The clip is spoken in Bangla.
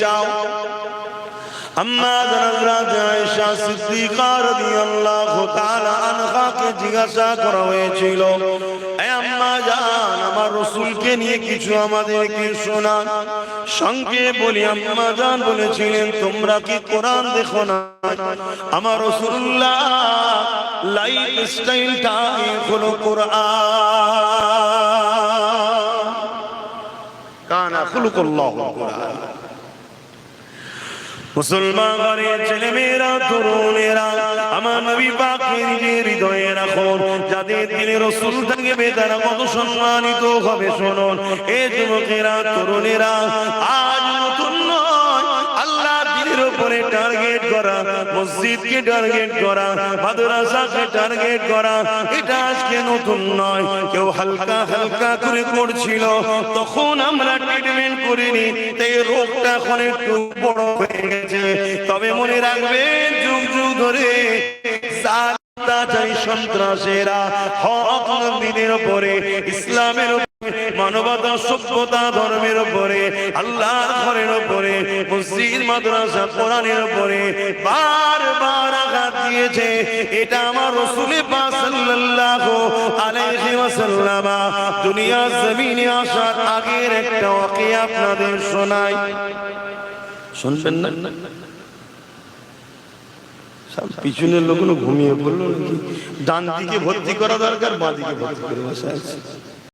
যাও। আম্মা হযরত আয়েশা সিদ্দিকা রাদিয়াল্লাহু তাআলা আনহাকে জিজ্ঞাসা করা হয়েছিল, এ আম্মা জান, আমার রাসূলকে নিয়ে কিছু আমাদেরকে শোনান। সংক্ষেপে বলি, আম্মা জান বলেছিলেন, তোমরা কি কোরআন দেখো না? আমার রাসূলুল্লাহ লাইফ স্টাইলটা হলো কোরআন। কানা খুলুকুল্লাহু কোরআন। মুসলমান ঘরের ছেলেমেয়েরা, তরুণেরা, আমার নবী পাকের নিজের হৃদয়ে রাখুন, যাদের দিনে রাসূল থাকবে তারা কত সম্মানিত হবে শুনুন। এ যুবকেরা, তরুণেরা, আজ নতুন নয়, আল্লাহ দিনের উপরে টার্গেট করা, মসজিদকে টার্গেট করা, মাদ্রাসাকে টার্গেট করা, এটা আজকে নতুন নয়। কেউ হালকা হালকা করে করছিল, তখন আমরা ট্রিটমেন্ট করিনি, তাই রোগটা এখন একটু বড় হয়ে গেছে। তবে মনে রাখবেন, যুগ যুগ ধরে সন্ত্রাসেরা হক নবীদের উপরে, ইসলামের উপরে, মানবতা, সভ্যতা, ধর্মের উপরে, আল্লাহর ঘরের উপরে, মসজিদ, মাদ্রাসা, কোরআনের উপরে বারবার আঘাত দিয়েছে। এটা আমার রাসূল পাক সাল্লাল্লাহু আলাইহি ওয়াসাল্লাম দুনিয়ার জমিনে আসার আগের একটা ওয়াকিয়া আপনাদের শোনাই, শুনবেন না? পিছনের লোকগুলো ঘুমিয়ে পড়লো নাকি? ডান দিকে ভর্তি করা দরকার, বাঁ দিকে ভর্তি করে বসে আছে।